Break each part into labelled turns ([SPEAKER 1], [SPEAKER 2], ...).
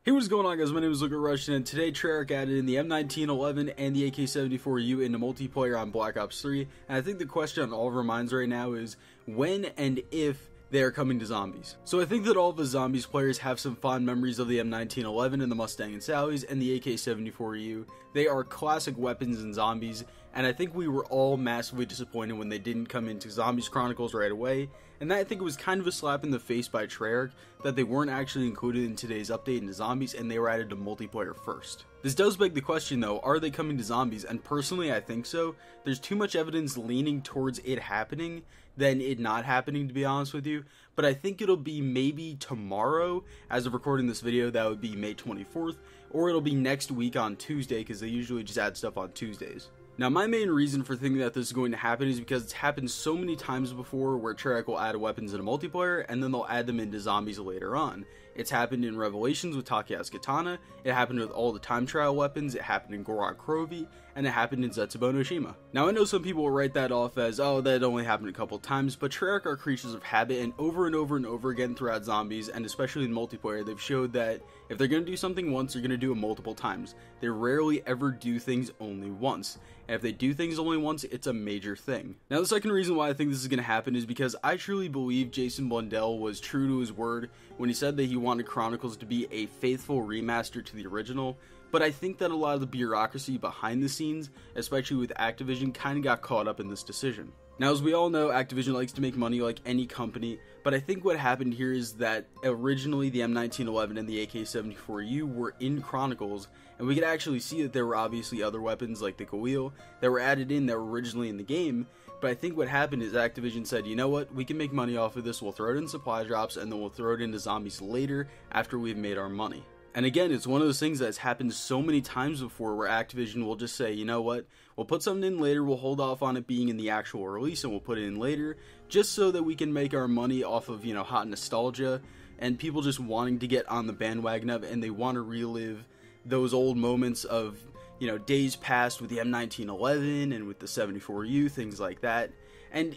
[SPEAKER 1] Hey, what's going on, guys? My name is Luca Russian, and today Treyarch added in the M1911 and the AK74u into multiplayer on Black Ops 3, and I think the question on all of our minds right now is when and if they are coming to zombies. So I think that all of the zombies players have some fond memories of the M1911 and the Mustang and Sally's and the AK-74u. They are classic weapons in zombies, and I think we were all massively disappointed when they didn't come into Zombies Chronicles right away, and that I think it was kind of a slap in the face by Treyarch that they weren't actually included in today's update into zombies and they were added to multiplayer first. This does beg the question though, are they coming to zombies? And personally I think so. There's too much evidence leaning towards it happening than it not happening, to be honest with you, but I think it'll be maybe tomorrow. As of recording this video, that would be May 24th, or it'll be next week on Tuesday, because they usually just add stuff on Tuesdays. Now, my main reason for thinking that this is going to happen is because it's happened so many times before where Treyarch will add weapons in a multiplayer and then they'll add them into zombies later on. It's happened in Revelations with Takeya's Katana, it happened with all the time trial weapons, it happened in Goron Krovi, and it happened in Zetsubo no Shima. Now, I know some people will write that off as, oh, that only happened a couple times, but Treyarch are creatures of habit, and over and over and over again throughout zombies, and especially in multiplayer, they've showed that if they're going to do something once, they're going to do it multiple times. They rarely ever do things only once. And if they do things only once, it's a major thing. Now, the second reason why I think this is going to happen is because I truly believe Jason Blundell was true to his word when he said that he wanted Chronicles to be a faithful remaster to the original, but I think that a lot of the bureaucracy behind the scenes, especially with Activision, kind of got caught up in this decision. Now, as we all know, Activision likes to make money like any company, but I think what happened here is that originally the M1911 and the AK-74u were in Chronicles, and we could actually see that there were obviously other weapons like the Kawil that were added in that were originally in the game, but I think what happened is Activision said, you know what, we can make money off of this, we'll throw it in supply drops, and then we'll throw it into zombies later after we've made our money. And again, it's one of those things that's happened so many times before where Activision will just say, you know what, we'll put something in later, we'll hold off on it being in the actual release and we'll put it in later, just so that we can make our money off of, you know, hot nostalgia and people just wanting to get on the bandwagon of it, and they want to relive those old moments of, you know, days past with the M1911 and with the 74u, things like that. And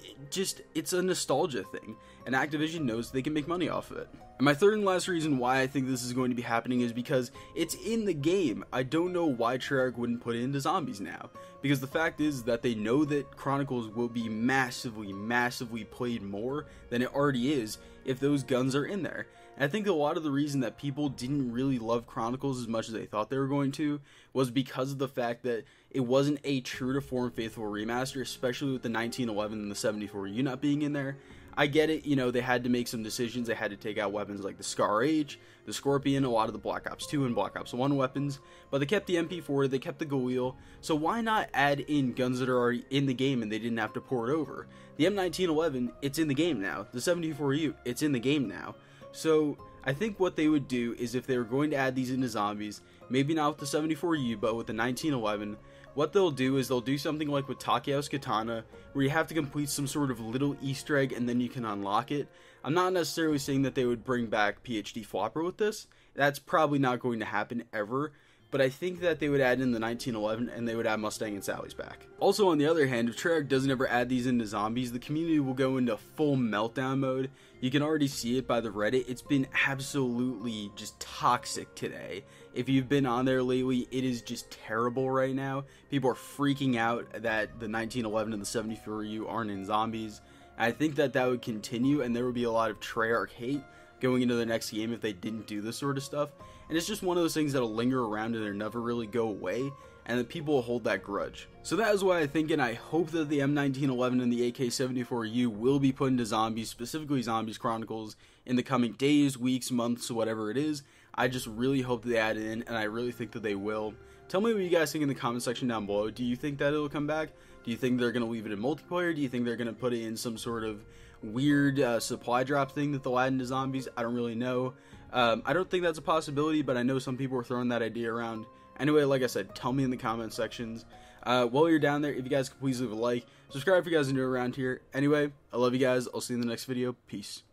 [SPEAKER 1] it's a nostalgia thing, and Activision knows they can make money off of it. And my third and last reason why I think this is going to be happening is because it's in the game. I don't know why Treyarch wouldn't put it into zombies now, because the fact is that they know that Chronicles will be massively played more than it already is if those guns are in there. And I think a lot of the reason that people didn't really love Chronicles as much as they thought they were going to was because of the fact that it wasn't a true to form faithful remaster, especially with the 1911 and the 74u not being in there. I get it, you know, they had to make some decisions. They had to take out weapons like the Scar H, the Scorpion, a lot of the Black Ops 2 and Black Ops 1 weapons, but they kept the MP4, they kept the Galil, so why not add in guns that are already in the game and they didn't have to pour it over? The M1911, it's in the game now. The 74u, it's in the game now. So I think what they would do is if they were going to add these into zombies, maybe not with the 74u, but with the 1911, what they'll do is they'll do something like with Takeya's Katana, where you have to complete some sort of little Easter egg and then you can unlock it. I'm not necessarily saying that they would bring back PhD Flopper with this. That's probably not going to happen ever. But I think that they would add in the 1911 and they would add Mustang and Sally's back. Also, on the other hand, if Treyarch doesn't ever add these into zombies, the community will go into full meltdown mode. You can already see it by the Reddit. It's been absolutely just toxic today. If you've been on there lately, it is just terrible right now. People are freaking out that the 1911 and the 74u aren't in zombies. And I think that that would continue, and there would be a lot of Treyarch hate going into the next game if they didn't do this sort of stuff. And it's just one of those things that'll linger around and they'll never really go away, and that people will hold that grudge. So that is why I think, and I hope that the M1911 and the AK-74u will be put into zombies, specifically Zombies Chronicles, in the coming days, weeks, months, whatever it is. I just really hope that they add it in, and I really think that they will. Tell me what you guys think in the comment section down below. Do you think that it'll come back? Do you think they're going to leave it in multiplayer? Do you think they're going to put it in some sort of weird supply drop thing that they'll add into zombies? I don't really know. I don't think that's a possibility, but I know some people are throwing that idea around. Anyway, like I said, tell me in the comment sections. While you're down there, if you guys could please leave a like, subscribe if you guys are new around here. Anyway, I love you guys. I'll see you in the next video. Peace.